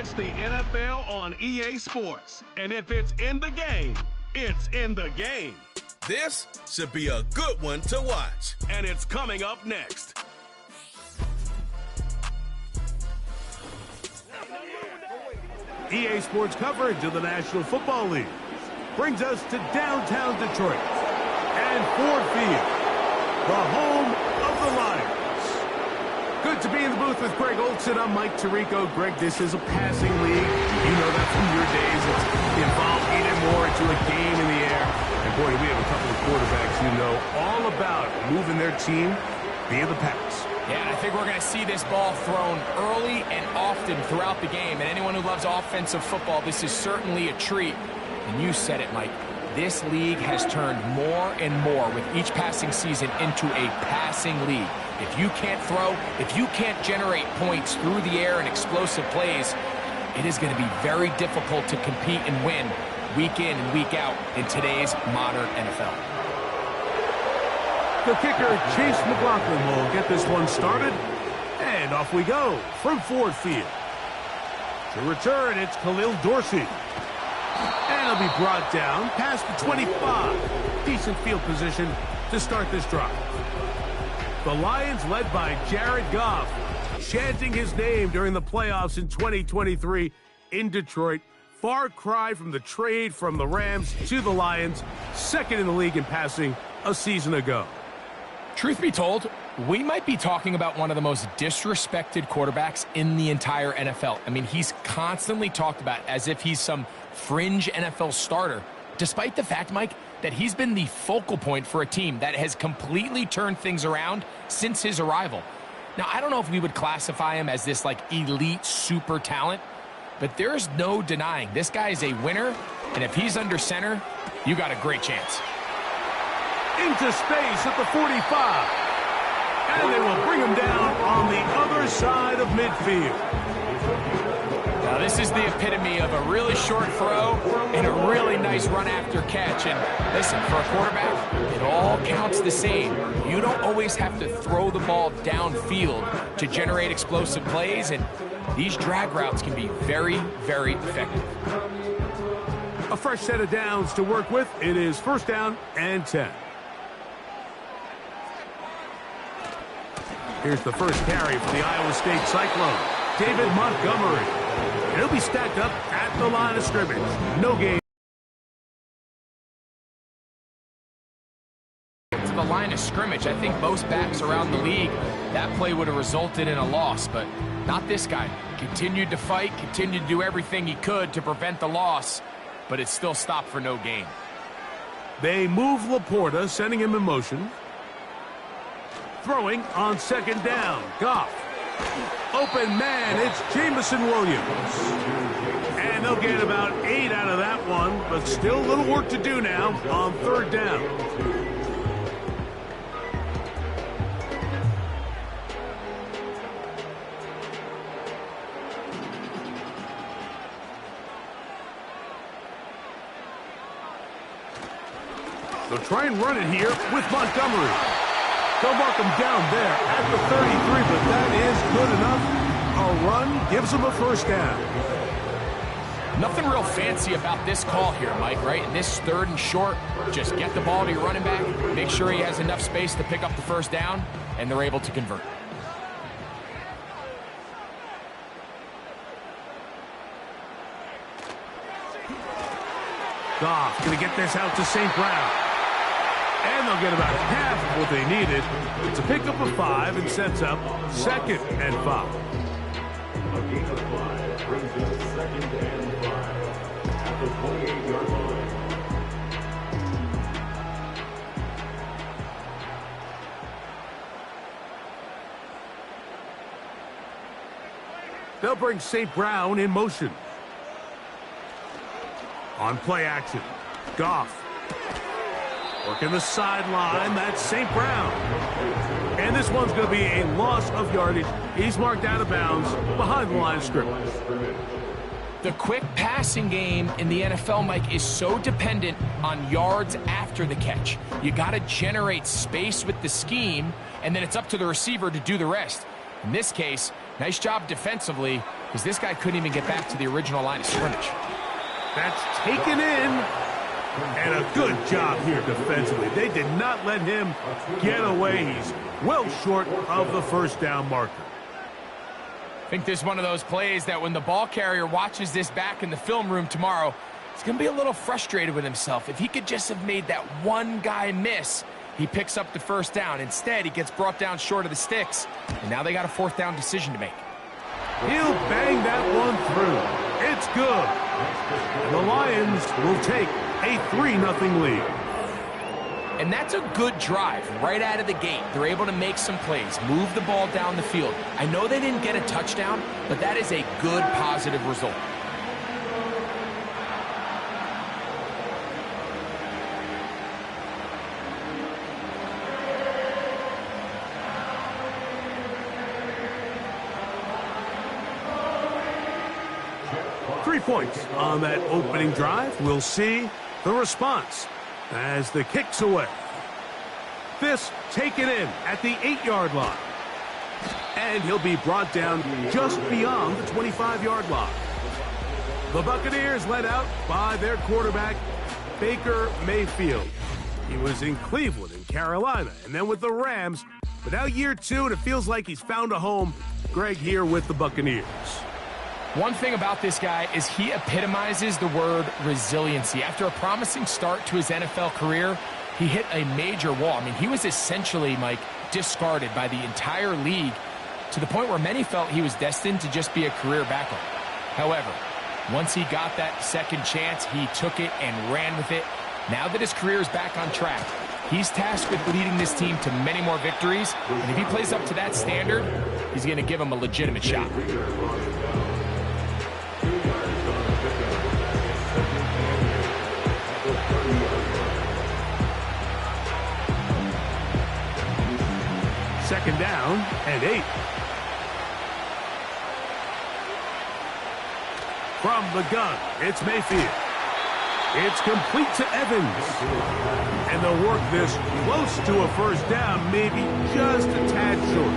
It's the NFL on EA Sports. And if it's in the game, it's in the game. This should be a good one to watch. And it's coming up next. EA Sports coverage of the National Football League brings us to downtown Detroit and Ford Field, the home of the Lions. Good to be in the booth with Greg Olson. I'm Mike Tirico. Greg, this is a passing league. You know that from your days. It's involved even more into a game in the air. And boy, we have a couple of quarterbacks who know all about moving their team via the pass. Yeah, and I think we're going to see this ball thrown early and often throughout the game. And anyone who loves offensive football, this is certainly a treat. And you said it, Mike. This league has turned more and more with each passing season into a passing league. If you can't throw, if you can't generate points through the air and explosive plays, it is going to be very difficult to compete and win week in and week out in today's modern NFL. The kicker, Chase McLaughlin, will get this one started. And off we go from Ford Field. To return, it's Khalil Dorsey. And he'll be brought down past the 25. Decent field position to start this drive. The Lions, led by Jared Goff, chanting his name during the playoffs in 2023 in Detroit. Far cry from the trade from the Rams to the Lions, second in the league in passing a season ago. Truth be told, we might be talking about one of the most disrespected quarterbacks in the entire NFL. I mean, he's constantly talked about as if he's some fringe NFL starter, despite the fact, Mike, that he's been the focal point for a team that has completely turned things around since his arrival. Now, I don't know if we would classify him as this, like, elite super talent, but there's no denying this guy is a winner, and if he's under center, you got a great chance. Into space at the 45. And they will bring him down on the other side of midfield. Now, this is the epitome of a really short throw and a really nice run after catch. And listen, for a quarterback, it all counts the same. You don't always have to throw the ball downfield to generate explosive plays, and these drag routes can be very, very effective. A fresh set of downs to work with. It is first down and 10. Here's the first carry for the Iowa State Cyclone, David Montgomery. He'll be stacked up at the line of scrimmage. No gain. To the line of scrimmage, I think most backs around the league, that play would have resulted in a loss, but not this guy. Continued to fight, continued to do everything he could to prevent the loss, but it still stopped for no gain. They move Laporta, sending him in motion. Throwing on second down. Goff. Open man, it's Jamison Williams. And they'll get about 8 out of that one, but still a little work to do now on third down. They'll try and run it here with Montgomery. They'll mark him down there at the 33, but that is good enough. A run gives him a first down. Nothing real fancy about this call here, Mike, right? In this third and short, just get the ball to your running back, make sure he has enough space to pick up the first down, and they're able to convert. Goff going to get this out to St. Brown. And they'll get about half of what they needed. It's a pickup of 5 and sets up second and 5. A gain of 5 brings it second and 5 at the 28-yard line. They'll bring St. Brown in motion. On play action, Goff. Working the sideline, that's St. Brown. And this one's going to be a loss of yardage. He's marked out of bounds behind the line of scrimmage. The quick passing game in the NFL, Mike, is so dependent on yards after the catch. You got to generate space with the scheme, and then it's up to the receiver to do the rest. In this case, Nice job defensively, because this guy couldn't even get back to the original line of scrimmage. That's taken in. And a good job here defensively. They did not let him get away. He's well short of the first down marker. I think this is one of those plays that when the ball carrier watches this back in the film room tomorrow, he's going to be a little frustrated with himself. If he could just have made that one guy miss, he picks up the first down. Instead, he gets brought down short of the sticks, and now they got a fourth down decision to make. He'll bang that one through. It's good. And the Lions will take a 3-0 lead. And that's a good drive right out of the gate. They're able to make some plays, move the ball down the field. I know they didn't get a touchdown, but that is a good, positive result. Three points on that opening drive. We'll see the response as the kick's away. This taken in at the 8-yard line. And he'll be brought down just beyond the 25-yard line. The Buccaneers led out by their quarterback, Baker Mayfield. He was in Cleveland and Carolina, and then with the Rams. But now year 2, and it feels like he's found a home. Greg here with the Buccaneers. One thing about this guy is he epitomizes the word resiliency. After a promising start to his NFL career, he hit a major wall. I mean, he was essentially, Mike, discarded by the entire league to the point where many felt he was destined to just be a career backup. However, once he got that second chance, he took it and ran with it. Now that his career is back on track, he's tasked with leading this team to many more victories. And if he plays up to that standard, he's going to give him a legitimate shot. Second down and 8. From the gun, it's Mayfield. It's complete to Evans. And they'll work this close to a first down, maybe just a tad short.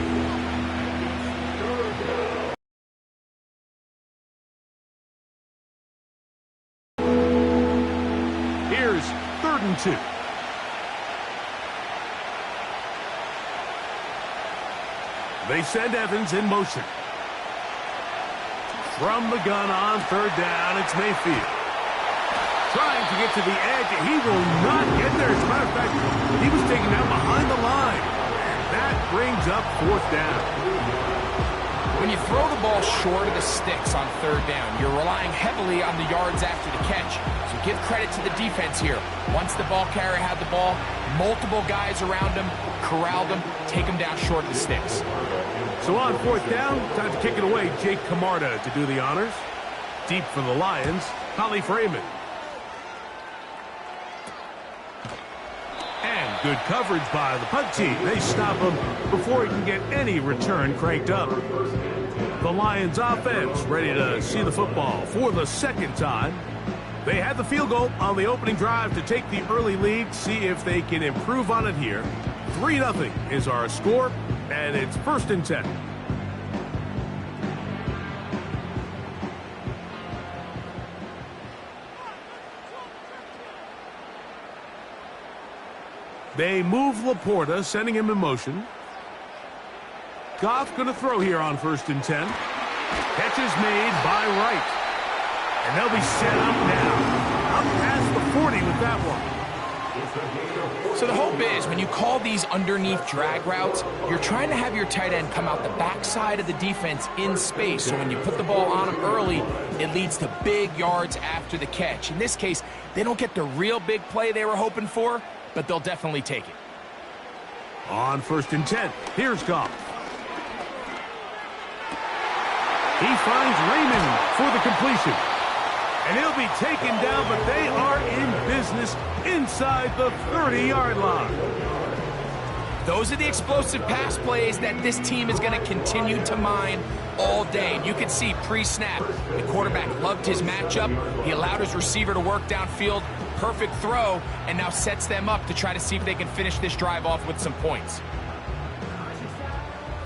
Here's 3rd and 2. They send Evans in motion. From the gun on 3rd down, it's Mayfield. Trying to get to the edge. He will not get there. As a matter of fact, he was taken down behind the line. And that brings up 4th down. When you throw the ball short of the sticks on 3rd down, you're relying heavily on the yards after the catch. So give credit to the defense here. Once the ball carrier had the ball, multiple guys around him, corralled him, take him down short of the sticks. So on 4th down, time to kick it away. Jake Camarda to do the honors. Deep for the Lions, Holly Freeman. And good coverage by the punt team. They stop him before he can get any return cranked up. The Lions offense ready to see the football for the second time. They had the field goal on the opening drive to take the early lead. See if they can improve on it here. 3-0 is our score, and it's 1st and 10. They move Laporta, sending him in motion. Goff going to throw here on 1st and 10. Catch is made by Wright. And they'll be set up now. Up past the 40 with that one. So the hope is when you call these underneath drag routes, you're trying to have your tight end come out the backside of the defense in space. So when you put the ball on him early, it leads to big yards after the catch. In this case, they don't get the real big play they were hoping for, but they'll definitely take it. On 1st and 10, here's Goff. He finds Raymond for the completion. And he'll be taken down, but they are in business inside the 30-yard line. Those are the explosive pass plays that this team is going to continue to mine all day. And you can see pre-snap, the quarterback loved his matchup. He allowed his receiver to work downfield. Perfect throw, and now sets them up to try to see if they can finish this drive off with some points.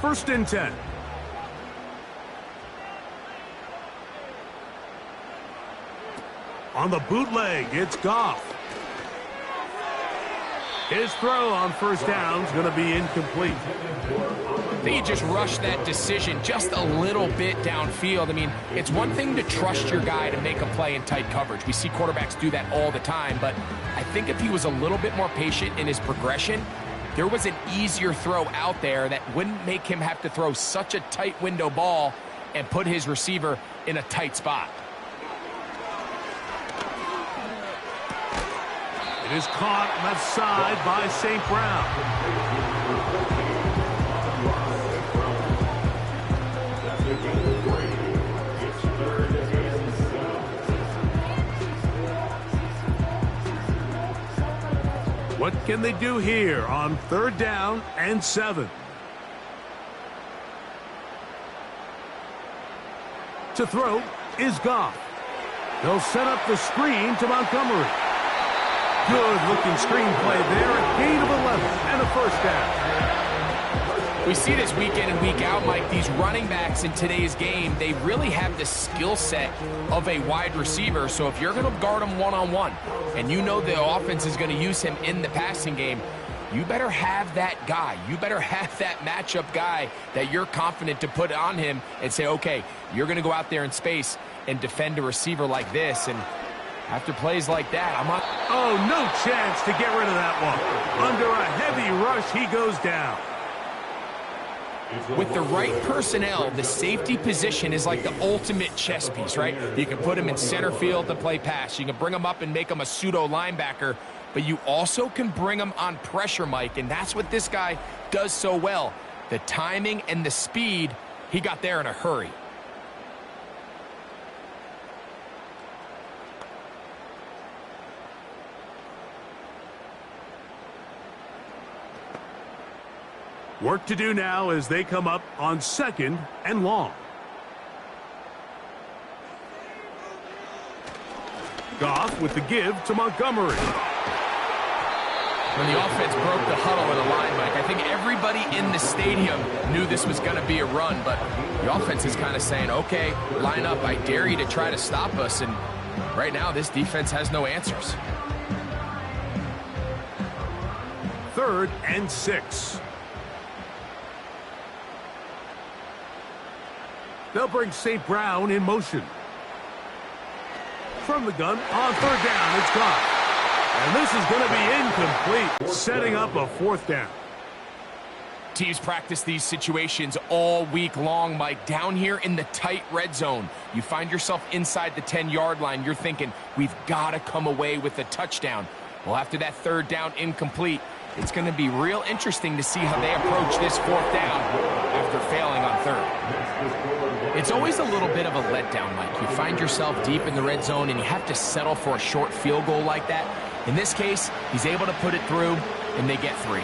1st and 10. On the bootleg, it's Goff. His throw on first down is going to be incomplete. I think he just rushed that decision just a little bit downfield. I mean, it's one thing to trust your guy to make a play in tight coverage. We see quarterbacks do that all the time, but I think if he was a little bit more patient in his progression, there was an easier throw out there that wouldn't make him have to throw such a tight window ball and put his receiver in a tight spot. It is caught left side by St. Brown. What can they do here on 3rd down and 7? To throw is Goff. They'll set up the screen to Montgomery. Good-looking screenplay there, a gain of 11 and a first down. We see this week in and week out, Mike. These running backs in today's game, they really have the skill set of a wide receiver. So if you're going to guard him one-on-one and you know the offense is going to use him in the passing game, you better have that guy. You better have that matchup guy that you're confident to put on him and say, okay, you're going to go out there in space and defend a receiver like this. And after plays like that, I'm not... Oh, no chance to get rid of that one. Under a heavy rush, he goes down. With the right personnel, the safety position is like the ultimate chess piece, right? You can put him in center field to play pass. You can bring him up and make him a pseudo linebacker, but you also can bring him on pressure, Mike, and that's what this guy does so well. The timing and the speed, he got there in a hurry. Work to do now as they come up on 2nd and long. Goff with the give to Montgomery. When the offense broke the huddle in the line, Mike, I think everybody in the stadium knew this was going to be a run, but the offense is kind of saying, okay, line up, I dare you to try to stop us, and right now this defense has no answers. 3rd and 6. They'll bring St. Brown in motion. From the gun, on 3rd down, it's gone. And this is going to be incomplete, setting up a 4th down. Teams practice these situations all week long, Mike. Down here in the tight red zone, you find yourself inside the 10-yard line. You're thinking, we've got to come away with a touchdown. Well, after that 3rd down incomplete, it's going to be real interesting to see how they approach this 4th down after failing on 3rd. It's always a little bit of a letdown, Mike. You find yourself deep in the red zone and you have to settle for a short field goal like that. In this case, he's able to put it through, and they get 3.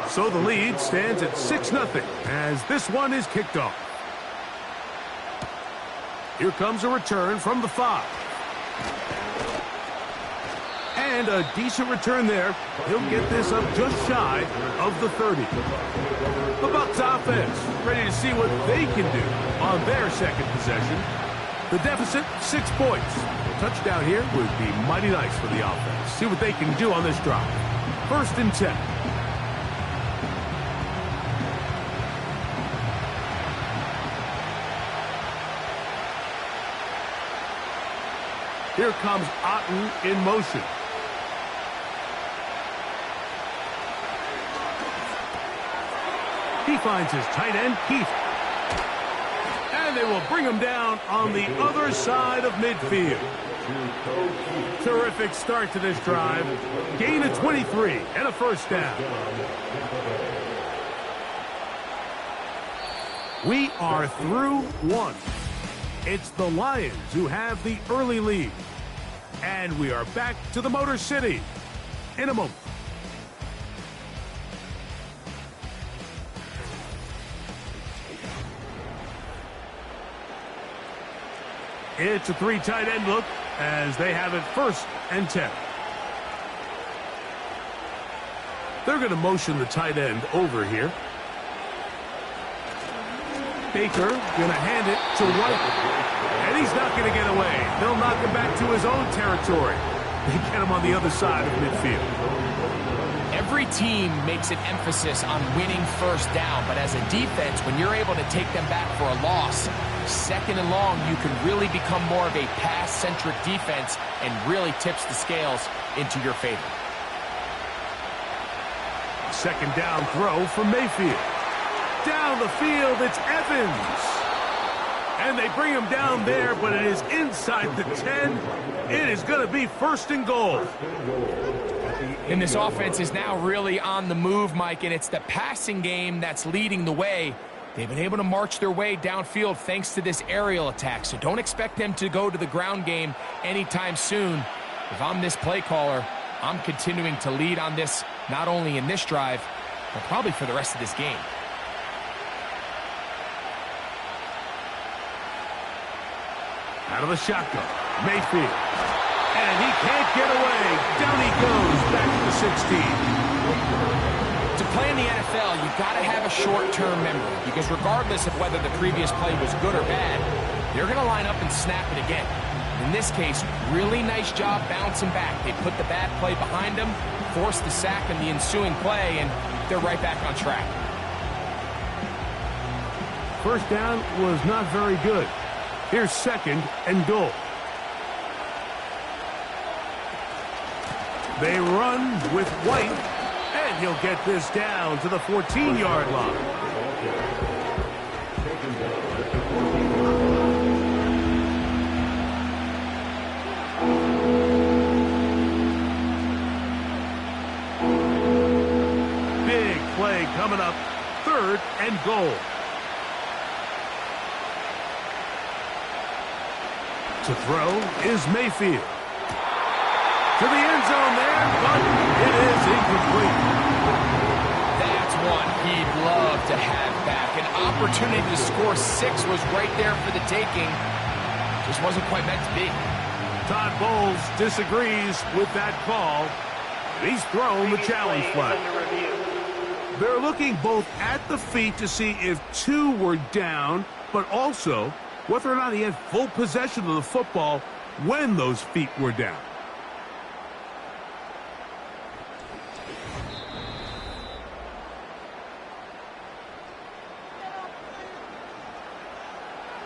So the lead stands at 6-0 as this one is kicked off. Here comes a return from the 5. And a decent return there. He'll get this up just shy of the 30. The Bucs offense ready to see what they can do on their 2nd possession. The deficit, 6 points. A touchdown here would be mighty nice for the offense. See what they can do on this drive. 1st and 10. Here comes Otten in motion. He finds his tight end, Keith. And they will bring him down on the other side of midfield. Terrific start to this drive. Gain of 23 and a 1st down. We are through 1. It's the Lions who have the early lead. And we are back to the Motor City in a moment. It's a 3 tight end look as they have it 1st and 10. They're going to motion the tight end over here. Baker going to hand it to White. And he's not going to get away. They'll knock him back to his own territory. They get him on the other side of midfield. Every team makes an emphasis on winning 1st down, but as a defense, when you're able to take them back for a loss, 2nd and long, you can really become more of a pass-centric defense and really tips the scales into your favor. 2nd down throw for Mayfield. Down the field, it's Evans. And they bring him down there, but it is inside the 10. It is going to be 1st and goal. And this offense is now really on the move, Mike, and it's the passing game that's leading the way. They've been able to march their way downfield thanks to this aerial attack, so don't expect them to go to the ground game anytime soon. If I'm this play caller, I'm continuing to lead on this, not only in this drive, but probably for the rest of this game. Out of the shotgun, Mayfield. And he can't get away. Down he goes, back to the 16. To play in the NFL, you've got to have a short-term memory, because regardless of whether the previous play was good or bad, they're going to line up and snap it again. In this case, really nice job bouncing back. They put the bad play behind them, forced the sack in the ensuing play, and they're right back on track. 1st down was not very good. Here's 2nd and goal. They run with White, and he'll get this down to the 14-yard line. Big play coming up, 3rd and goal. To throw is Mayfield. To the end zone there, but it is incomplete. That's one he'd love to have back. An opportunity to score 6 was right there for the taking. Just wasn't quite meant to be. Todd Bowles disagrees with that call. He's thrown the challenge flag. They're looking both at the feet to see if 2 were down, but also whether or not he had full possession of the football when those feet were down.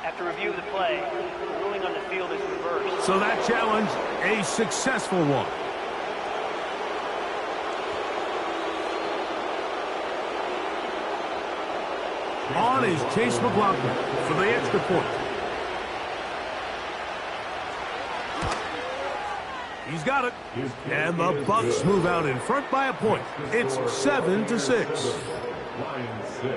After review of the play, the ruling on the field is reversed. So that challenge, a successful one. On is Chase McLaughlin for the extra point. He's got it. And the Bucs move out in front by a point. It's 7-6. Lions 6.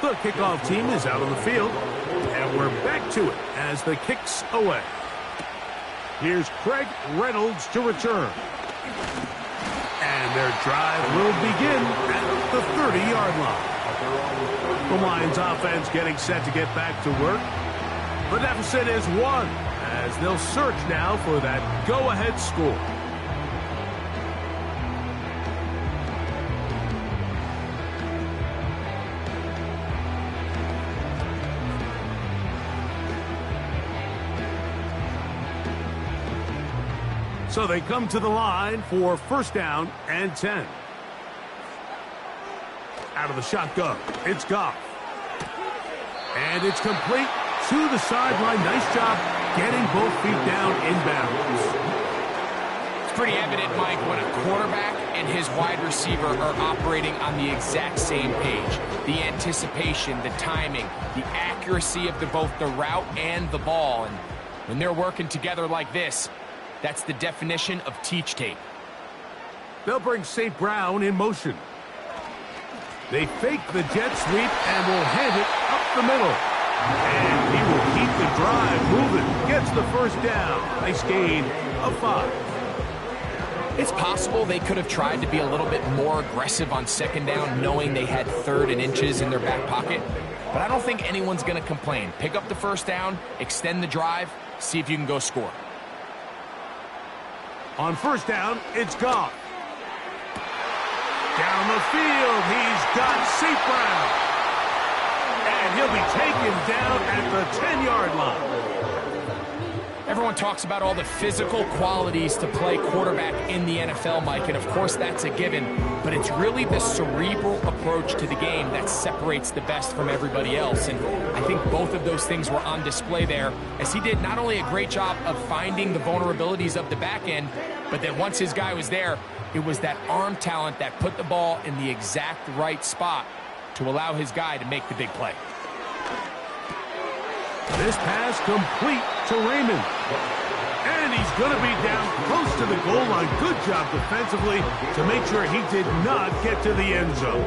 The kickoff team is out on the field, and we're back to it as the kick's away. Here's Craig Reynolds to return. And their drive will begin at the 30-yard line. The Lions offense getting set to get back to work. The deficit is 1 as they'll search now for that go-ahead score. So they come to the line for 1st down and 10. Out of the shotgun, it's Goff. And it's complete to the sideline. Nice job getting both feet down inbounds. It's pretty evident, Mike, when a quarterback and his wide receiver are operating on the exact same page. The anticipation, the timing, the accuracy of both the route and the ball. And when they're working together like this, That's the definition of teach tape. They'll bring St. Brown in motion. They fake the jet sweep and will hand it up the middle. And he will keep the drive moving. Gets the first down. Nice gain of 5. It's possible they could have tried to be a little bit more aggressive on second down, knowing they had 3rd and inches in their back pocket. But I don't think anyone's going to complain. Pick up the first down, extend the drive, see if you can go score. On first down, it's Goff. Down the field, he's got St. Brown. And he'll be taken down at the 10-yard line. Everyone talks about all the physical qualities to play quarterback in the NFL, Mike, and of course that's a given, but it's really the cerebral approach to the game that separates the best from everybody else, and I think both of those things were on display there, as he did not only a great job of finding the vulnerabilities of the back end, but then once his guy was there, it was that arm talent that put the ball in the exact right spot to allow his guy to make the big play. This pass complete to Raymond. And he's going to be down close to the goal line. Good job defensively to make sure he did not get to the end zone.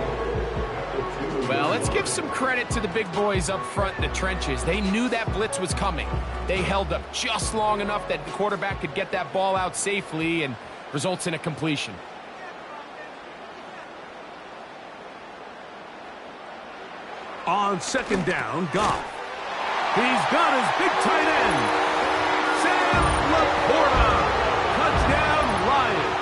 Well, let's give some credit to the big boys up front in the trenches. They knew that blitz was coming. They held up just long enough that the quarterback could get that ball out safely and results in a completion. On second down, Goff. He's got his big tight end. Sam Laporta. Touchdown, Lions.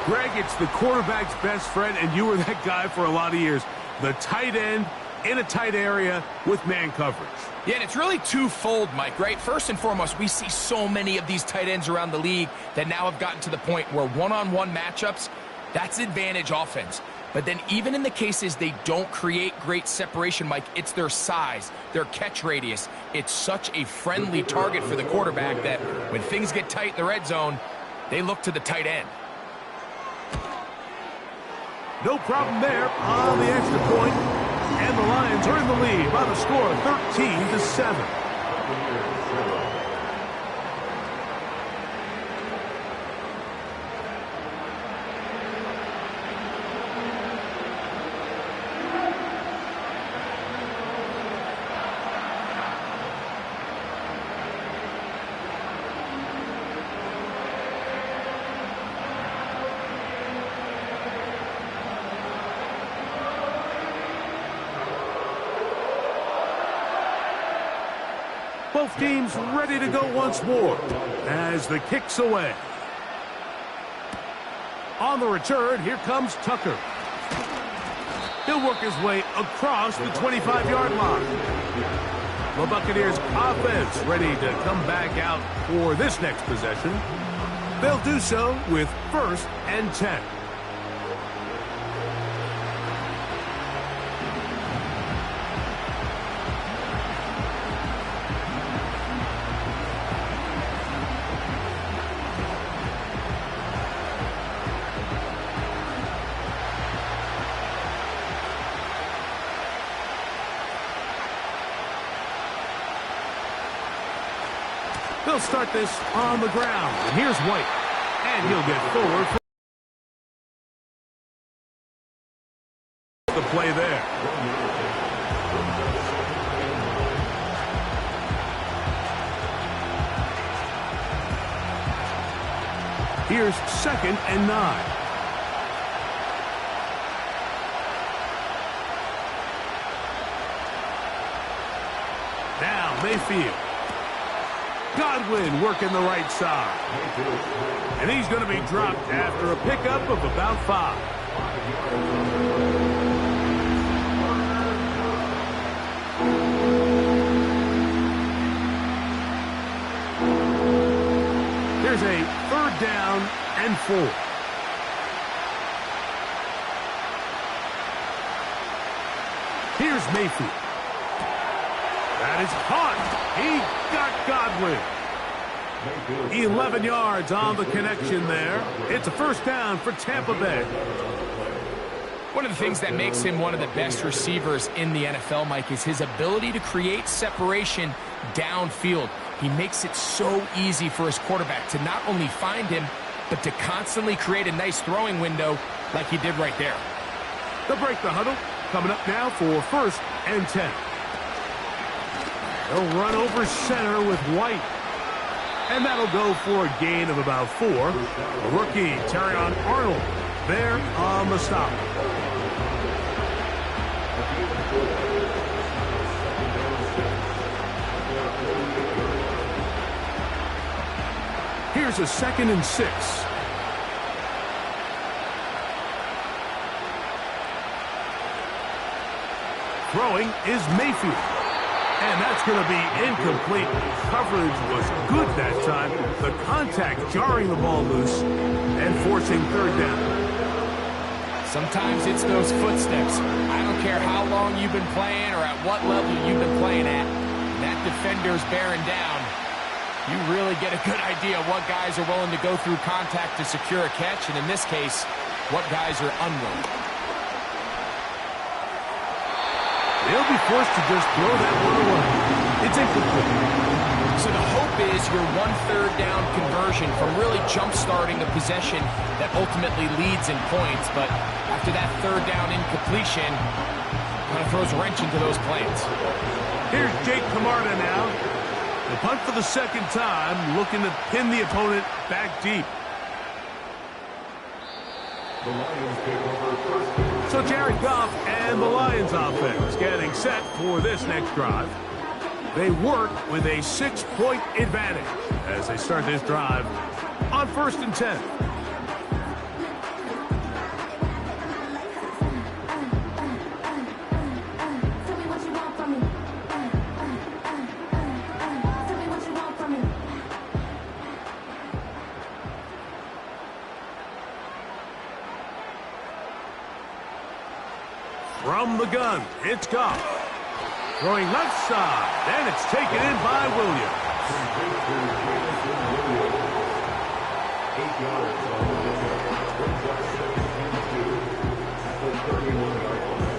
Greg, it's the quarterback's best friend, and you were that guy for a lot of years. The tight end in a tight area with man coverage. Yeah, and it's really twofold, Mike, right? First and foremost, we see so many of these tight ends around the league that now have gotten to the point where one-on-one matchups, that's advantage offense. But then even in the cases they don't create great separation, Mike, it's their size, their catch radius. It's such a friendly target for the quarterback that when things get tight in the red zone, they look to the tight end. No problem there on the extra point. And the Lions are in the lead by the score of 13-7. Both teams ready to go once more as the kick's away. On the return, here comes Tucker. He'll work his way across the 25-yard line. The Buccaneers offense ready to come back out for this next possession. They'll do so with 1st and 10. They'll start this on the ground. And here's White. And he'll get forward for the play there. Here's 2nd and 9. Now Mayfield. Godwin working the right side. And he's going to be dropped after a pickup of about 5. There's a 3rd down and 4. Here's Mayfield. That is caught. He got Godwin. 11 yards on the connection there. It's a 1st down for Tampa Bay. One of the things that makes him one of the best receivers in the NFL, Mike, is his ability to create separation downfield. He makes it so easy for his quarterback to not only find him, but to constantly create a nice throwing window like he did right there. They'll break the huddle. Coming up now for 1st and 10. They'll run over center with White. And that'll go for a gain of about 4. A rookie, Terrion Arnold, there on the stop. Here's a 2nd and 6. Throwing is Mayfield. And that's going to be incomplete. Coverage was good that time. The contact jarring the ball loose and forcing 3rd down. Sometimes it's those footsteps. I don't care how long you've been playing or at what level you've been playing at. That defender's bearing down. You really get a good idea of what guys are willing to go through contact to secure a catch, and in this case, what guys are unwilling. They'll be forced to just throw that one away. It's incomplete. So the hope is your 1/3 down conversion from really jump-starting a possession that ultimately leads in points, but after that 3rd down incompletion, kind of throws a wrench into those plans. Here's Jake Camarda now. The punt for the 2nd time, looking to pin the opponent back deep. The Lions take over 1st. So Jared Goff and the Lions offense getting set for this next drive. They work with a 6-point advantage as they start this drive on 1st and 10. From the gun, it's Goff. Throwing left side, and it's taken in by Williams. 8 yards on the pickup. Brings up 17-2 at the 31-yard line.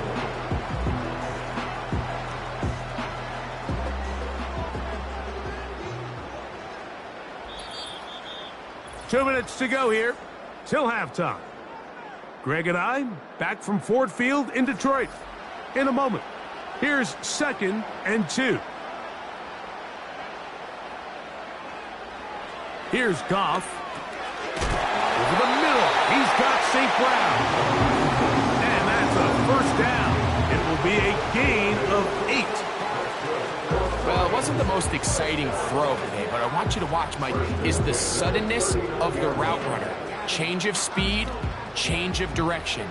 2 minutes to go here till halftime. Greg and I back from Ford Field in Detroit in a moment. Here's 2nd and 2. Here's Goff. Over the middle, he's got St. Brown. And that's a 1st down. It will be a gain of 8. Well, it wasn't the most exciting throw today, but I want you to watch, Mike, is the suddenness of the route runner. Change of speed, change of direction.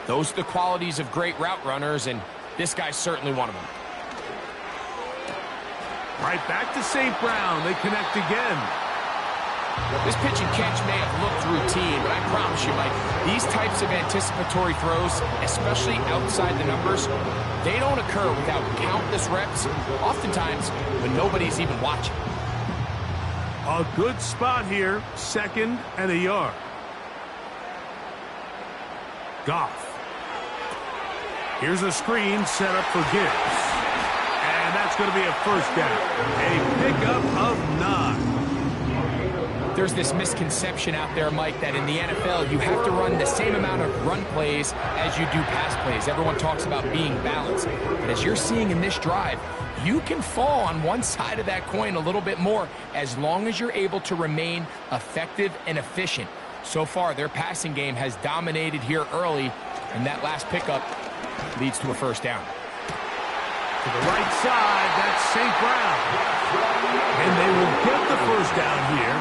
Those are the qualities of great route runners, and this guy's certainly one of them. Right back to St. Brown. They connect again. This pitch and catch may have looked routine, but I promise you, Mike, these types of anticipatory throws, especially outside the numbers, they don't occur without countless reps, oftentimes when nobody's even watching. A good spot here, 2nd and a yard. Goff. Here's a screen set up for Gibbs. And that's going to be a 1st down. A pickup of 9. There's this misconception out there, Mike, that in the NFL you have to run the same amount of run plays as you do pass plays. Everyone talks about being balanced. But as you're seeing in this drive, you can fall on one side of that coin a little bit more as long as you're able to remain effective and efficient. So far, their passing game has dominated here early, and that last pickup leads to a 1st down. To the right side, that's St. Brown. And they will get the 1st down here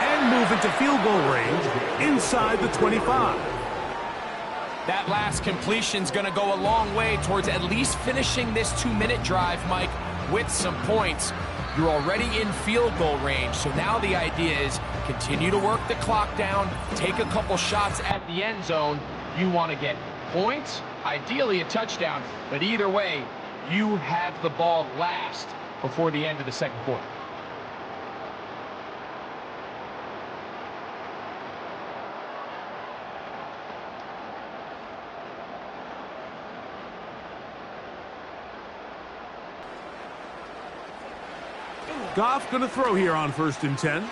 and move into field goal range inside the 25. That last completion's going to go a long way towards at least finishing this 2-minute drive, Mike, with some points. You're already in field goal range, so now the idea is continue to work the clock down, take a couple shots at the end zone. You want to get points, ideally a touchdown, but either way, you have the ball last before the end of the 2nd quarter. Goff going to throw here on 1st and 10.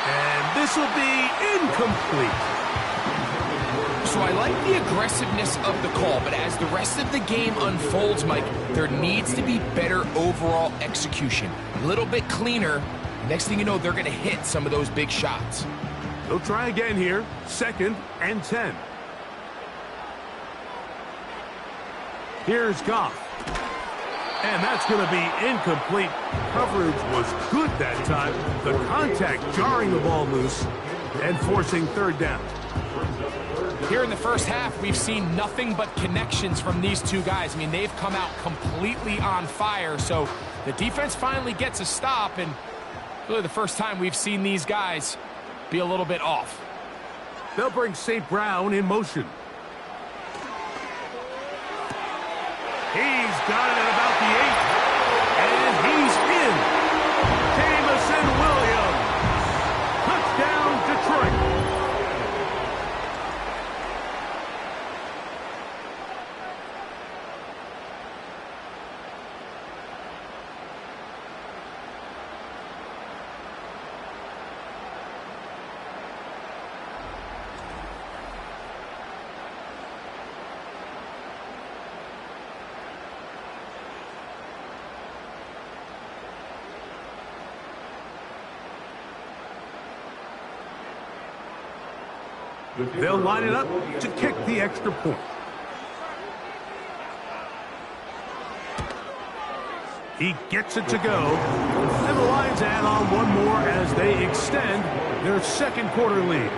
And this will be incomplete. So I like the aggressiveness of the call, but as the rest of the game unfolds, Mike, there needs to be better overall execution. A little bit cleaner. Next thing you know, they're going to hit some of those big shots. They'll try again here. 2nd and 10. Here's Goff. And that's going to be incomplete. Coverage was good that time. The contact jarring the ball loose and forcing 3rd down. Here in the first half, we've seen nothing but connections from these two guys. I mean, they've come out completely on fire. So the defense finally gets a stop, and really the first time we've seen these guys be a little bit off. They'll bring St. Brown in motion. He's got it at about the 8. And he's in. Jamison Williams. Touchdown, Detroit. They'll line it up to kick the extra point. He gets it to go. And the Lions add on one more as they extend their 2nd quarter lead.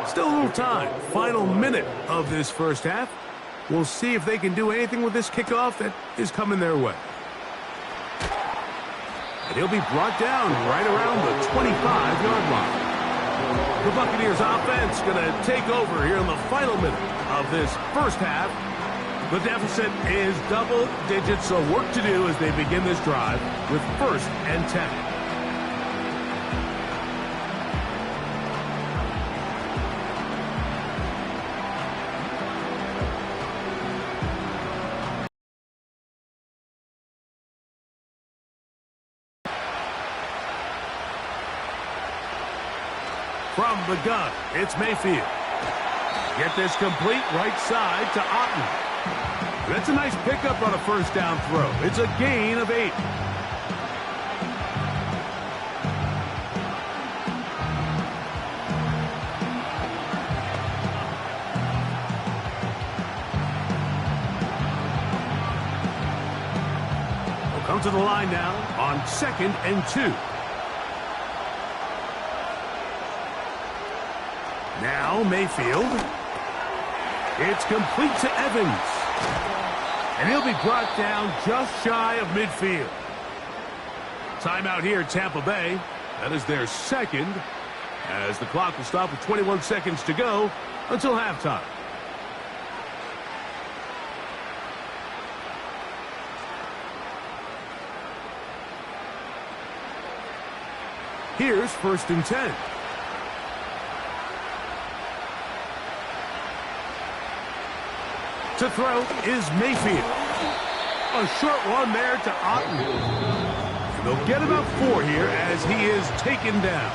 Still a little time. Final minute of this first half. We'll see if they can do anything with this kickoff that is coming their way. And he'll be brought down right around the 25-yard line. The Buccaneers offense going to take over here in the final minute of this first half. The deficit is double digits, so work to do as they begin this drive with 1st and 10. From the gun, it's Mayfield. Get this complete right side to Otten. That's a nice pickup on a 1st down throw. It's a gain of 8. We'll come to the line now on 2nd and 2. Now Mayfield. It's complete to Evans. And he'll be brought down just shy of midfield. Timeout here, Tampa Bay. That is their 2nd, as the clock will stop with 21 seconds to go until halftime. Here's 1st and 10. To throw is Mayfield. A short one there to Otten. And they'll get about 4 here as he is taken down.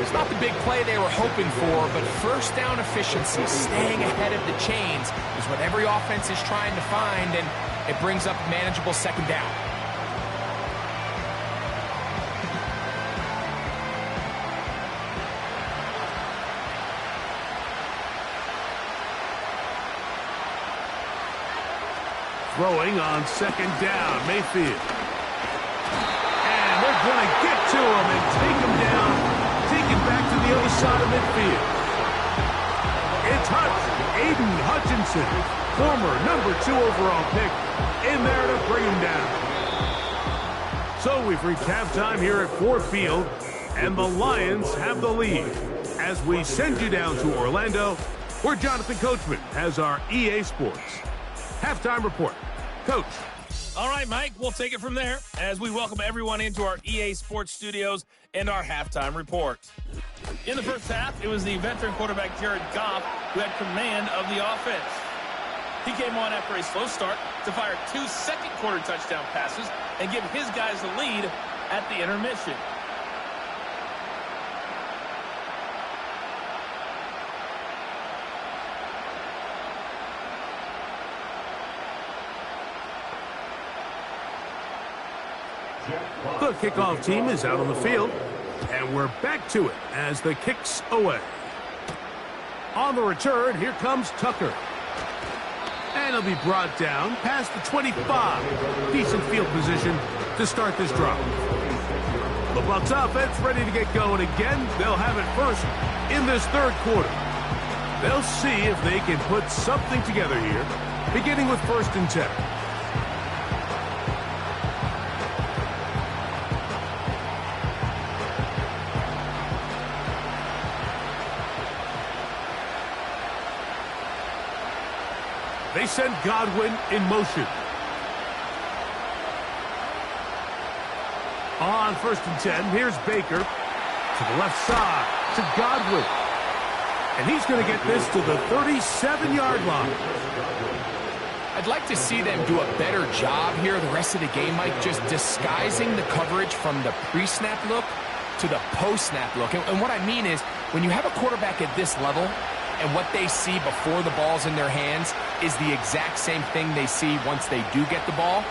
It's not the big play they were hoping for, but 1st down efficiency, staying ahead of the chains, is what every offense is trying to find, and it brings up a manageable 2nd down. Throwing on 2nd down, Mayfield. And they're going to get to him and take him down, take it back to the other side of midfield. It's Aiden Hutchinson, former #2 overall pick, in there to bring him down. So we've reached halftime here at Ford Field, and the Lions have the lead. As we send you down to Orlando, where Jonathan Coachman has our EA Sports halftime report. Coach. All right, Mike, we'll take it from there as we welcome everyone into our EA Sports studios and our halftime report. In the first half, it was the veteran quarterback Jared Goff who had command of the offense. He came on after a slow start to fire 2 second-quarter touchdown passes and give his guys the lead at the intermission. The kickoff team is out on the field, and we're back to it as the kick's away. On the return, here comes Tucker. And he'll be brought down past the 25. Decent field position to start this drive. The Bucs offense ready to get going again. They'll have it first in this third quarter. They'll see if they can put something together here, beginning with 1st and 10. They send Godwin in motion. On 1st and 10, here's Baker to the left side to Godwin. And he's going to get this to the 37-yard line. I'd like to see them do a better job here the rest of the game, Mike, just disguising the coverage from the pre-snap look to the post-snap look. And what I mean is, when you have a quarterback at this level, and what they see before the ball's in their hands is the exact same thing they see once they do get the ball,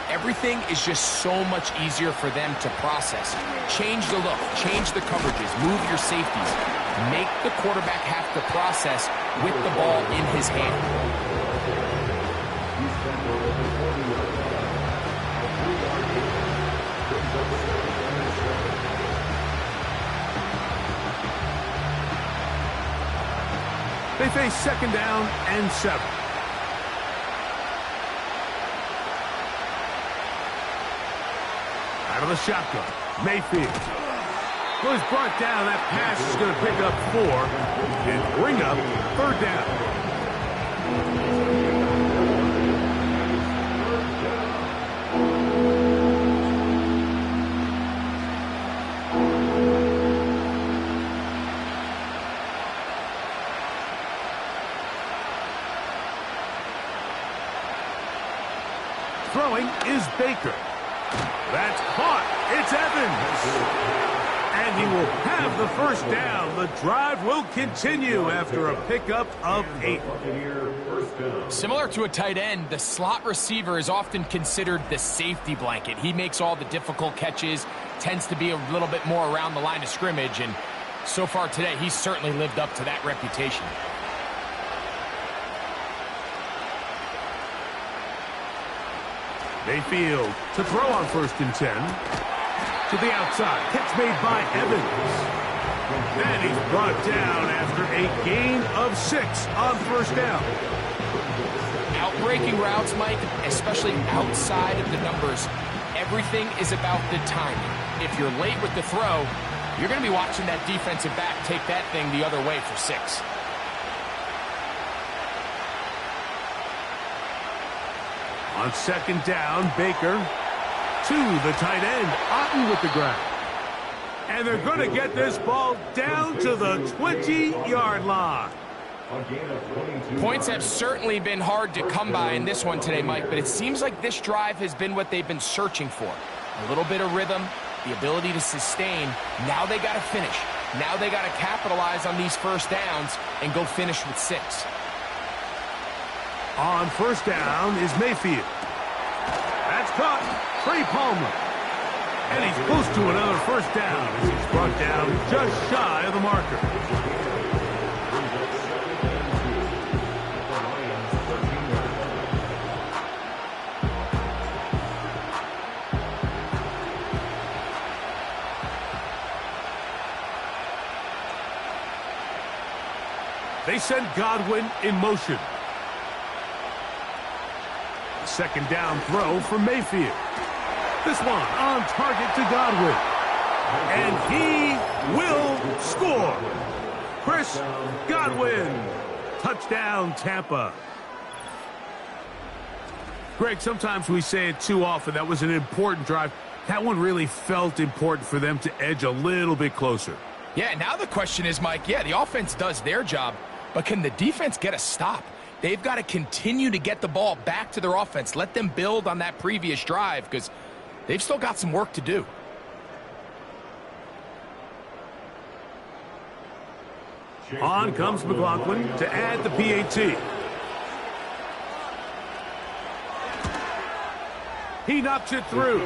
everything is just so much easier for them to process. Change the look, change the coverages, move your safeties. Make the quarterback have to process with the ball in his hand. They face 2nd down and 7. Out of the shotgun, Mayfield. Well, he's brought down. That pass is going to pick up 4 and bring up 3rd down. Throwing is Baker. That's caught. It's Evans. And he will have the 1st down. The drive will continue after a pickup of 8. Similar to a tight end, the slot receiver is often considered the safety blanket. He makes all the difficult catches, tends to be a little bit more around the line of scrimmage, and so far today, he's certainly lived up to that reputation. Mayfield to throw on 1st and 10. To the outside. Catch made by Evans. And he's brought down after a gain of 6 on 1st down. Outbreaking routes, Mike, especially outside of the numbers, everything is about the timing. If you're late with the throw, you're going to be watching that defensive back take that thing the other way for 6. On 2nd down, Baker to the tight end, Otten with the grab. And they're going to get this ball down to the 20-yard line. Points have certainly been hard to come by in this one today, Mike, but it seems like this drive has been what they've been searching for. A little bit of rhythm, the ability to sustain. Now they got to finish. Now they got to capitalize on these 1st downs and go finish with 6. On 1st down is Mayfield. That's caught. Trey Palmer. And he's close to another 1st down as he's brought down just shy of the marker. They send Godwin in motion. 2nd down throw from Mayfield. This one on target to Godwin. And he will score. Chris Godwin. Touchdown, Tampa. Greg, sometimes we say it too often. That was an important drive. That one really felt important for them to edge a little bit closer. Yeah, now the question is, Mike, yeah, the offense does their job, but can the defense get a stop? They've got to continue to get the ball back to their offense. Let them build on that previous drive because they've still got some work to do. On comes McLaughlin to add the PAT. He knocks it through.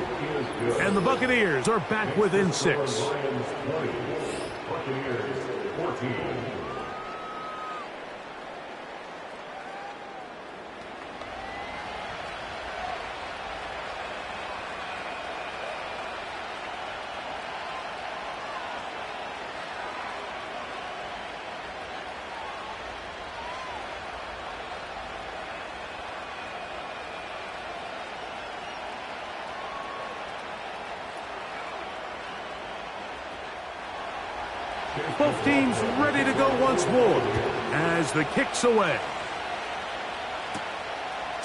And the Buccaneers are back within 6. Lions 20, Buccaneers 14. Both teams ready to go once more as the kick's away.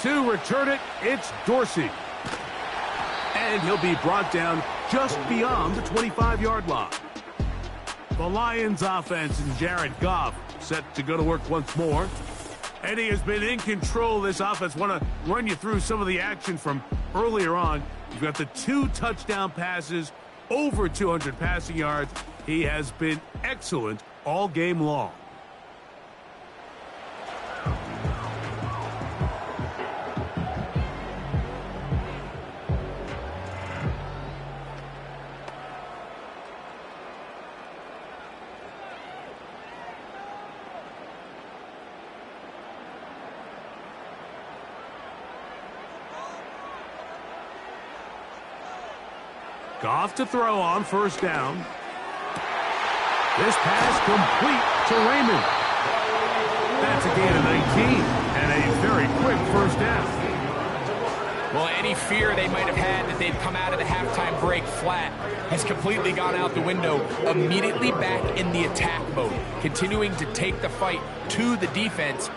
To return it, it's Dorsey. And he'll be brought down just beyond the 25-yard line. The Lions offense and Jared Goff set to go to work once more. And he has been in control of this offense. Want to run you through some of the action from earlier on. You've got the 2 touchdown passes, over 200 passing yards. He has been excellent all game long. Goff to throw on first down. This pass complete to Raymond. That's a gain of 19 and a very quick first down. Well, any fear they might have had that they'd come out of the halftime break flat has completely gone out the window. Immediately back in the attack mode, continuing to take the fight to the defense.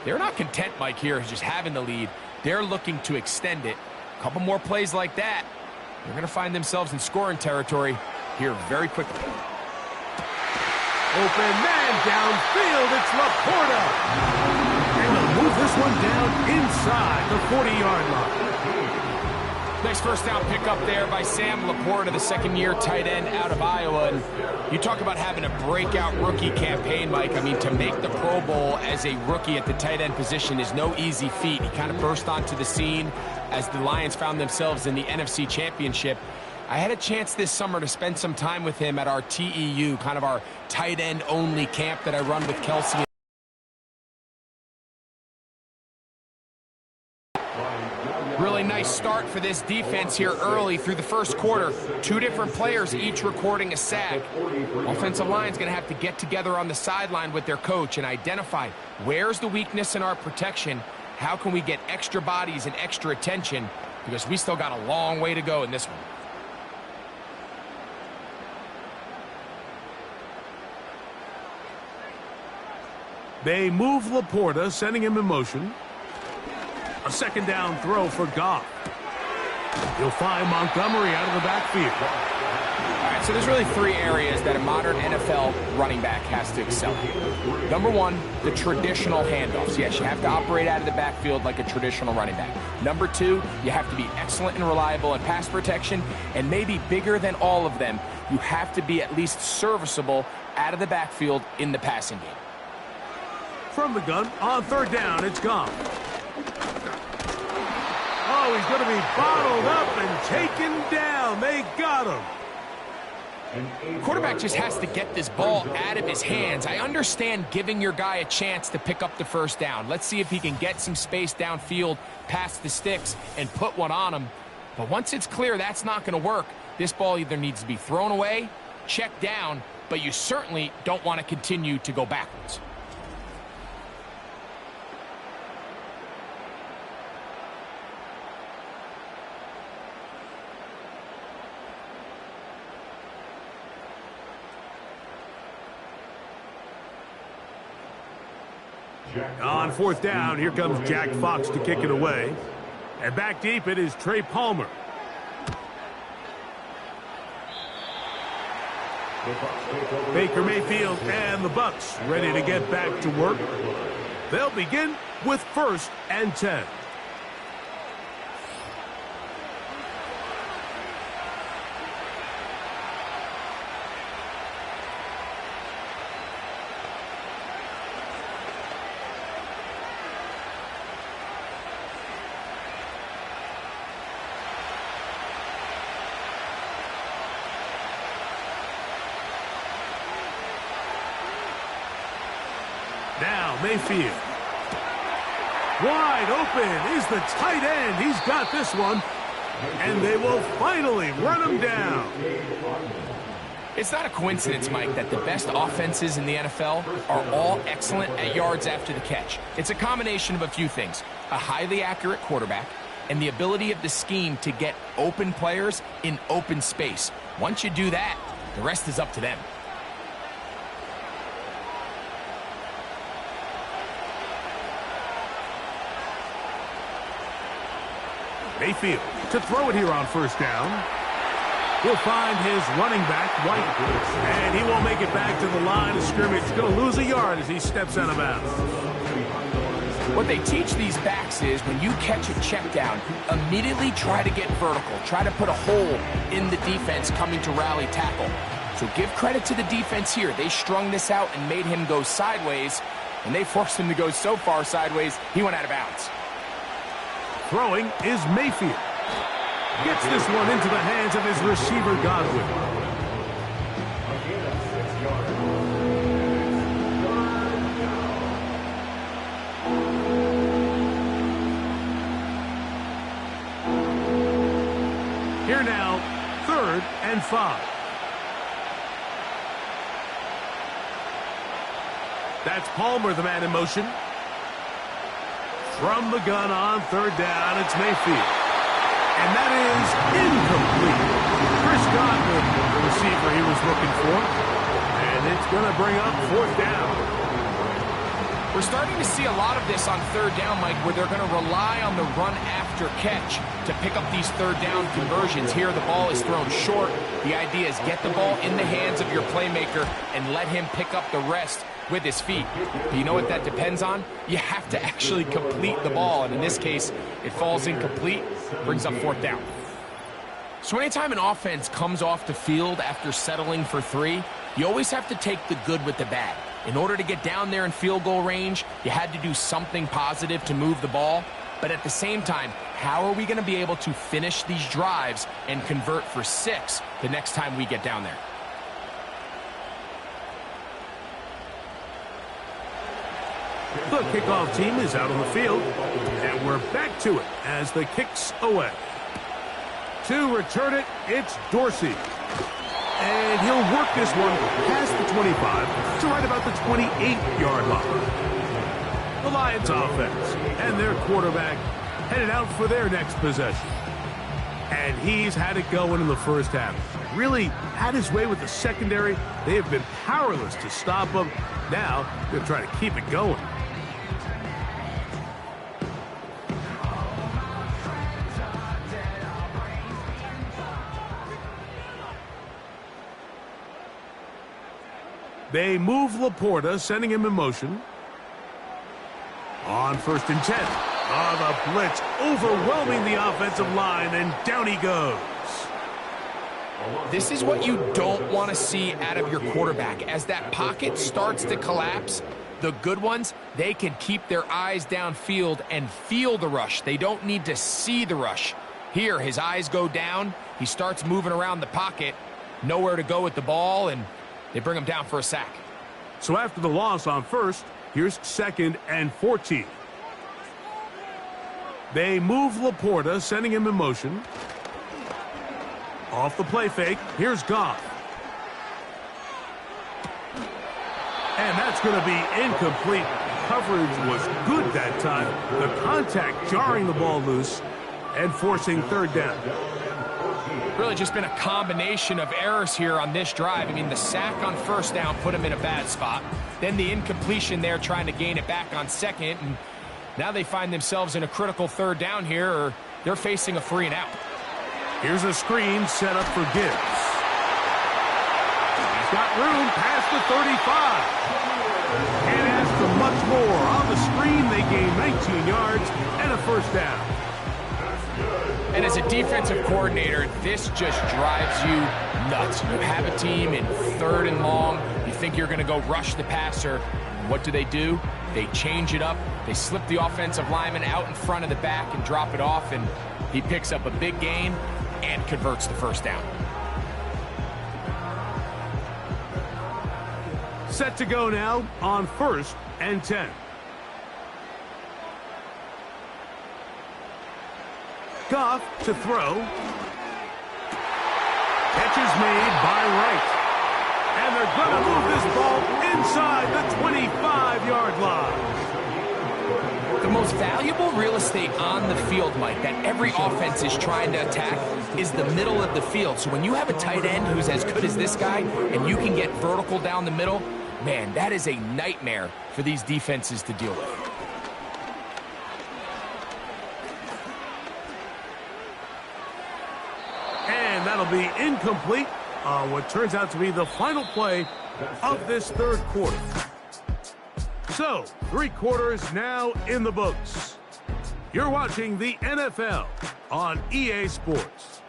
They're not content, Mike, here, just having the lead. They're looking to extend it. A couple more plays like that, they're going to find themselves in scoring territory here very quickly. Open man downfield, it's Laporta. And they'll move this one down inside the 40-yard line. Nice first down pickup there by Sam Laporta, the second-year tight end out of Iowa. And you talk about having a breakout rookie campaign, Mike. I mean, to make the Pro Bowl as a rookie at the tight end position is no easy feat. He kind of burst onto the scene as the Lions found themselves in the NFC Championship. I had a chance this summer to spend some time with him at our TEU, kind of our tight end only camp that I run with Kelsey. Really nice start for this defense here early through the first quarter. 2 different players each recording a sack. Offensive line's going to have to get together on the sideline with their coach and identify where's the weakness in our protection. How can we get extra bodies and extra attention? Because we still got a long way to go in this one. They move Laporta, sending him in motion. A second down throw for Goff. He'll find Montgomery out of the backfield. All right, so there's really 3 areas that a modern NFL running back has to excel in. Number 1, the traditional handoffs. Yes, you have to operate out of the backfield like a traditional running back. Number 2, you have to be excellent and reliable in pass protection. And maybe bigger than all of them, you have to be at least serviceable out of the backfield in the passing game. From the gun, on third down, it's Goff. Oh, he's going to be bottled up and taken down. They got him. Quarterback just has to get this ball out of his hands. I understand giving your guy a chance to pick up the first down. Let's see if he can get some space downfield past the sticks and put one on him. But once it's clear that's not going to work, this ball either needs to be thrown away, checked down, but you certainly don't want to continue to go backwards. On fourth down, here comes Jack Fox to kick it away. And back deep, it is Trey Palmer. Baker Mayfield and the Bucs ready to get back to work. They'll begin with 1st and 10. Now Mayfield. Wide open is the tight end. He's got this one. And they will finally run him down. It's not a coincidence, Mike, that the best offenses in the NFL are all excellent at yards after the catch. It's a combination of a few things. A highly accurate quarterback and the ability of the scheme to get open players in open space. Once you do that, the rest is up to them. Mayfield to throw it here on 1st down. He'll find his running back, White, and he won't make it back to the line of scrimmage. He's going to lose a yard as he steps out of bounds. What they teach these backs is when you catch a check down, immediately try to get vertical. Try to put a hole in the defense coming to rally tackle. So give credit to the defense here. They strung this out and made him go sideways, and they forced him to go so far sideways, he went out of bounds. Throwing is Mayfield. Gets this one into the hands of his receiver, Godwin. Here now, 3rd and 5. That's Palmer, the man in motion. From the gun on 3rd down, it's Mayfield. And that is incomplete. Chris Godwin, the receiver he was looking for. And it's going to bring up 4th down. We're starting to see a lot of this on 3rd down, Mike, where they're going to rely on the run after catch to pick up these 3rd down conversions. Here, the ball is thrown short. The idea is get the ball in the hands of your playmaker and let him pick up the rest with his feet. But you know what that depends on? You have to actually complete the ball, and in this case, it falls incomplete, brings up 4th down. So anytime an offense comes off the field after settling for 3, you always have to take the good with the bad. In order to get down there in field goal range, you had to do something positive to move the ball. But at the same time, how are we going to be able to finish these drives and convert for 6 the next time we get down there? The kickoff team is out on the field, and we're back to it as the kick's away. To return it, it's Dorsey. And he'll work this one past the 25 to right about the 28-yard line. The Lions offense and their quarterback headed out for their next possession. And he's had it going in the first half. Really had his way with the secondary. They have been powerless to stop him. Now they're trying to keep it going. They move Laporta, sending him in motion. On 1st and 10. The blitz overwhelming the offensive line, and down he goes. This is what you don't want to see out of your quarterback. As that pocket starts to collapse, the good ones, they can keep their eyes downfield and feel the rush. They don't need to see the rush. Here, his eyes go down. He starts moving around the pocket. Nowhere to go with the ball, and they bring him down for a sack. So after the loss on 1st, here's 2nd and 14. They move Laporta, sending him in motion. Off the play fake, here's Goff. And that's going to be incomplete. Coverage was good that time. The contact jarring the ball loose and forcing 3rd down. Really just been a combination of errors here on this drive. I mean, the sack on first down put him in a bad spot. Then the incompletion there trying to gain it back on second. And now they find themselves in a critical third down here, or they're facing a 3 and out. Here's a screen set up for Gibbs. He's got room past the 35. Can't ask for much more. On the screen, they gain 19 yards and a first down. And as a defensive coordinator, this just drives you nuts. You have a team in 3rd and long. You think you're going to go rush the passer. What do? They change it up. They slip the offensive lineman out in front of the back and drop it off, and he picks up a big gain and converts the first down. Set to go now on 1st and 10. Goff to throw. Catch is made by Wright. And they're going to move this ball inside the 25-yard line. The most valuable real estate on the field, Mike, that every offense is trying to attack is the middle of the field. So when you have a tight end who's as good as this guy and you can get vertical down the middle, man, that is a nightmare for these defenses to deal with. And that'll be incomplete on what turns out to be the final play of this 3rd quarter. So, 3 quarters now in the books. You're watching the NFL on EA Sports.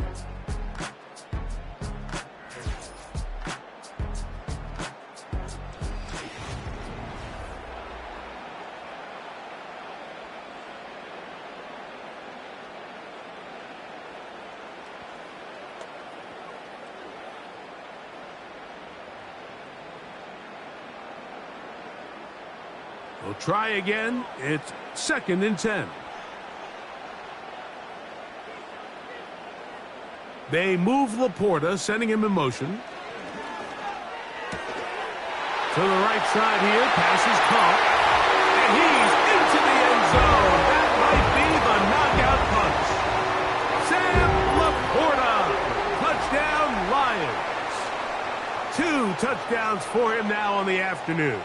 We'll try again. It's 2nd and 10. They move Laporta, sending him in motion. To the right side here, pass is caught. And he's into the end zone. That might be the knockout punch. Sam Laporta, touchdown Lions. 2 touchdowns for him now on the afternoon.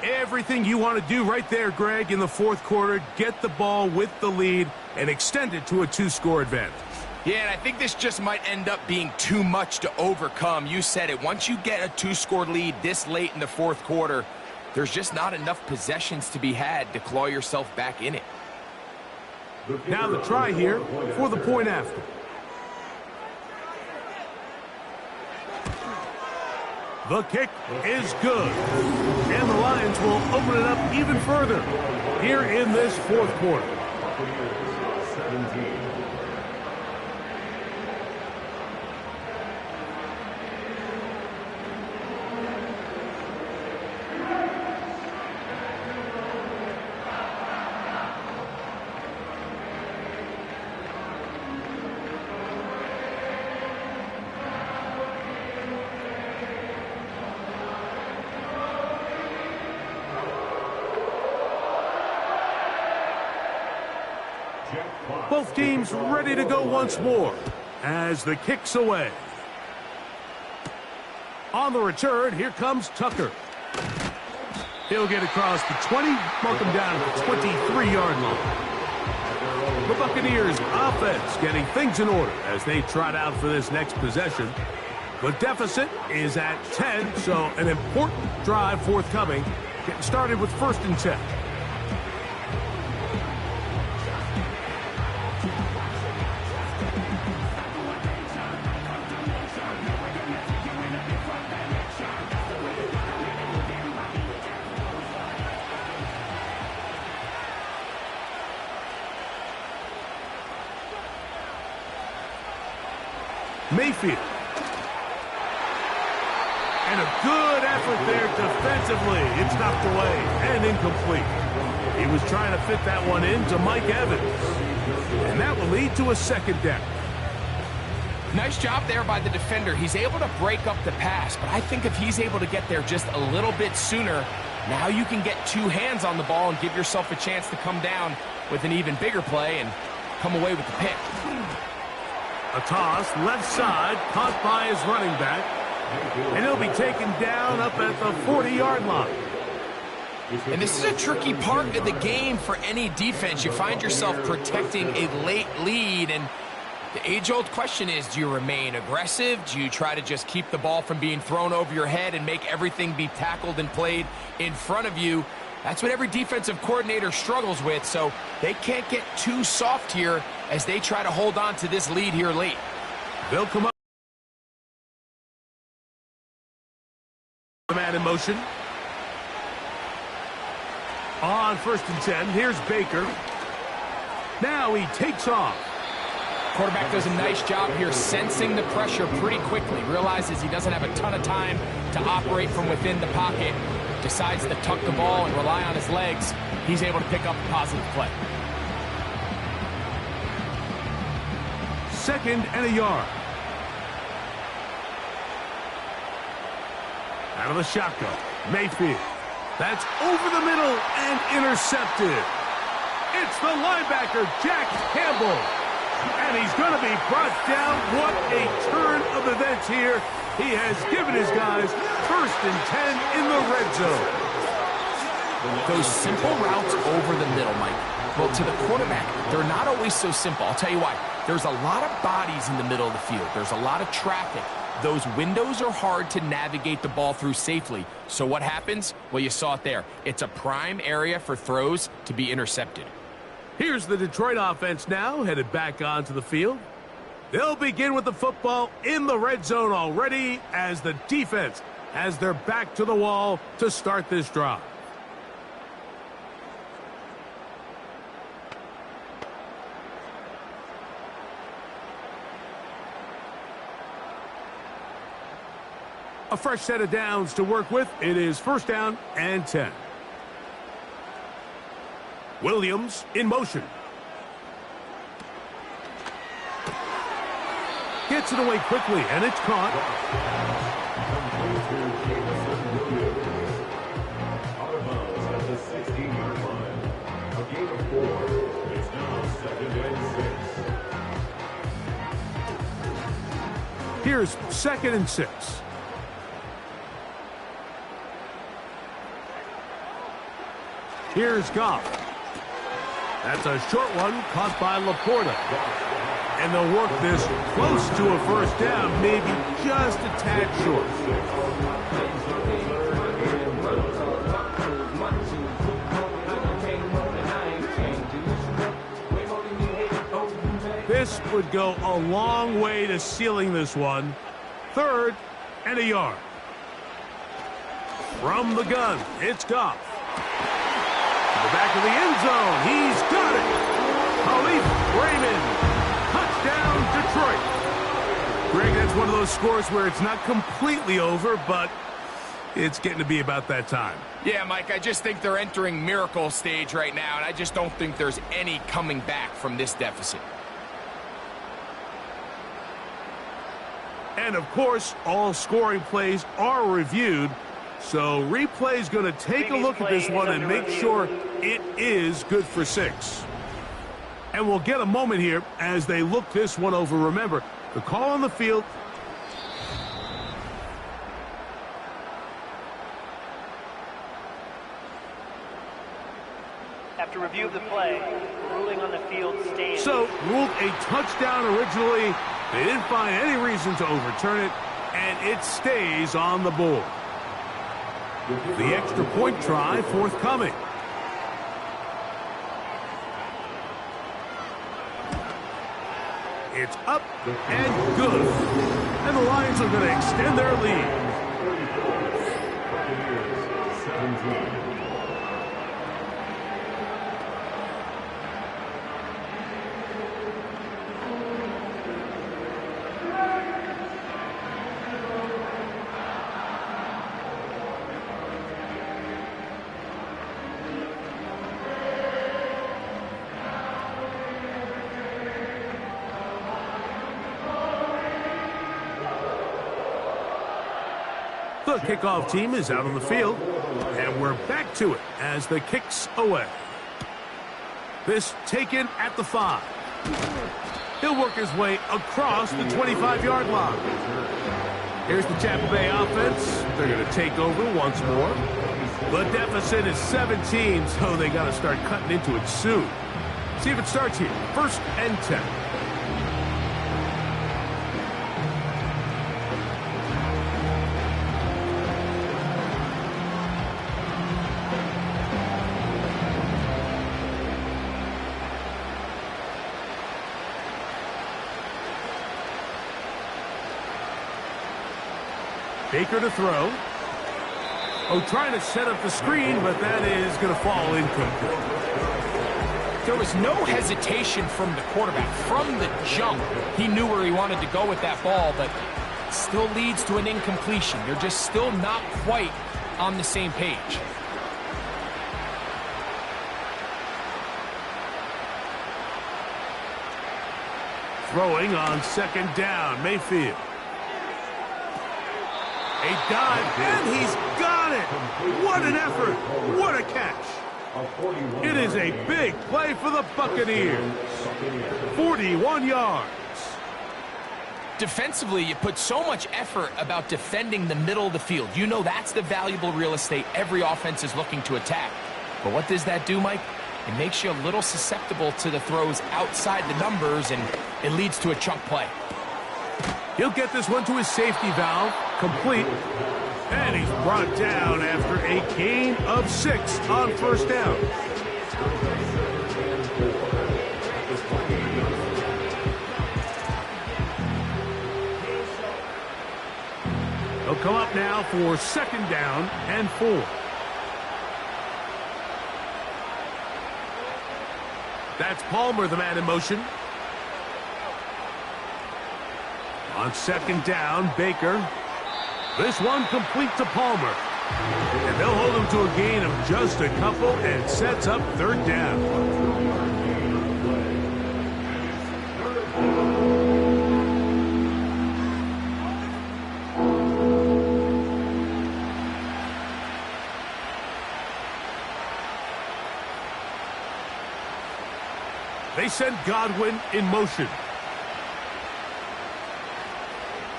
Everything you want to do right there, Greg, in the 4th quarter, get the ball with the lead and extend it to a 2-score advantage. Yeah, and I think this just might end up being too much to overcome. You said it. Once you get a 2-score lead this late in the 4th quarter, there's just not enough possessions to be had to claw yourself back in it. Now the try here for the point after. The kick is good. And the Lions will open it up even further here in this 4th quarter. Buccaneers 17. Both teams ready to go once more as the kick's away. On the return, here comes Tucker. He'll get across the 20, mark him down at the 23-yard line. The Buccaneers offense getting things in order as they trot out for this next possession. The deficit is at 10, so an important drive forthcoming. Getting started with 1st and 10. Mayfield. And a good effort there defensively. It's knocked away and incomplete. He was trying to fit that one into Mike Evans. And that will lead to a 2nd down. Nice job there by the defender. He's able to break up the pass, but I think if he's able to get there just a little bit sooner, now you can get 2 hands on the ball and give yourself a chance to come down with an even bigger play and come away with the pick. A toss, left side, caught by his running back. And he'll be taken down up at the 40-yard line. And this is a tricky part of the game for any defense. You find yourself protecting a late lead, and the age-old question is, do you remain aggressive? Do you try to just keep the ball from being thrown over your head and make everything be tackled and played in front of you? That's what every defensive coordinator struggles with, so they can't get too soft here as they try to hold on to this lead here late. They'll come up. The man in motion. On 1st and 10, here's Baker. Now he takes off. Quarterback does a nice job here sensing the pressure pretty quickly. Realizes he doesn't have a ton of time to operate from within the pocket. Decides to tuck the ball and rely on his legs. He's able to pick up a positive play. 2nd and a yard. Out of the shotgun, Mayfield. That's over the middle and intercepted. It's the linebacker, Jack Campbell. And he's going to be brought down. What a turn of events here. He has given his guys 1st and 10 in the red zone. Those simple routes over the middle, Mike. Well, to the quarterback, they're not always so simple. I'll tell you why. There's a lot of bodies in the middle of the field. There's a lot of traffic. Those windows are hard to navigate the ball through safely. So what happens? Well, you saw it there. It's a prime area for throws to be intercepted. Here's the Detroit offense now, headed back onto the field. They'll begin with the football in the red zone already as the defense has their back to the wall to start this drive. A fresh set of downs to work with. It is 1st down and 10. Williams in motion. Gets it away quickly, and it's caught. Out of bounds at the 16-yard line. A gain of 4. It's now 2nd and 6. Here's 2nd and 6. Here's Goff. That's a short one caught by Laporta. And they'll work this close to a 1st down, maybe just a tad short. This would go a long way to sealing this one. 3rd and a yard. From the gun, it's Goff. The back of the end zone. He's got it. Khalif Raymond. Touchdown, Detroit. Greg, that's one of those scores where it's not completely over, but it's getting to be about that time. Yeah, Mike, I just think they're entering miracle stage right now, and I just don't think there's any coming back from this deficit. And, of course, all scoring plays are reviewed. So replay's going to take a look at this one and make sure it is good for 6. And we'll get a moment here as they look this one over. Remember, the call on the field. After review of the play, the ruling on the field stands. So, ruled a touchdown originally. They didn't find any reason to overturn it, and it stays on the board. The extra point try forthcoming. It's up and good. And the Lions are going to extend their lead. Buccaneers 17. The kickoff team is out on the field, and we're back to it as the kick's away. This taken at the 5. He'll work his way across the 25-yard line. Here's the Tampa Bay offense. They're going to take over once more. The deficit is 17, so they got to start cutting into it soon. See if it starts here. 1st and 10. Baker to throw. Oh, trying to set up the screen, but that is going to fall incomplete. There was no hesitation from the quarterback. From the jump, he knew where he wanted to go with that ball, but still leads to an incompletion. They're just still not quite on the same page. Throwing on 2nd down, Mayfield. A dive, and he's got it! What an effort! What a catch! It is a big play for the Buccaneers. 41 yards. Defensively, you put so much effort about defending the middle of the field. You know that's the valuable real estate every offense is looking to attack. But what does that do, Mike? It makes you a little susceptible to the throws outside the numbers, and it leads to a chunk play. He'll get this one to his safety valve, complete, and he's brought down after a gain of 6 on 1st down. He'll come up now for 2nd down and 4. That's Palmer, the man in motion. On 2nd down, Baker. This one complete to Palmer. And they'll hold him to a gain of just a couple and sets up 3rd down. They send Godwin in motion.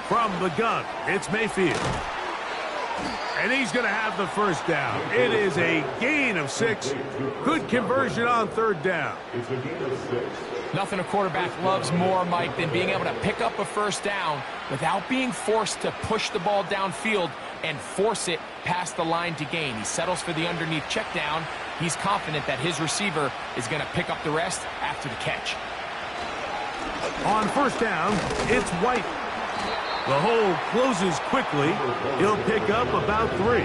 From the gun, it's Mayfield. And he's going to have the 1st down. It is a gain of 6. Good conversion on 3rd down. Nothing a quarterback loves more, Mike, than being able to pick up a 1st down without being forced to push the ball downfield and force it past the line to gain. He settles for the underneath check down. He's confident that his receiver is going to pick up the rest after the catch. On 1st down, it's White. The hole closes quickly. He'll pick up about 3.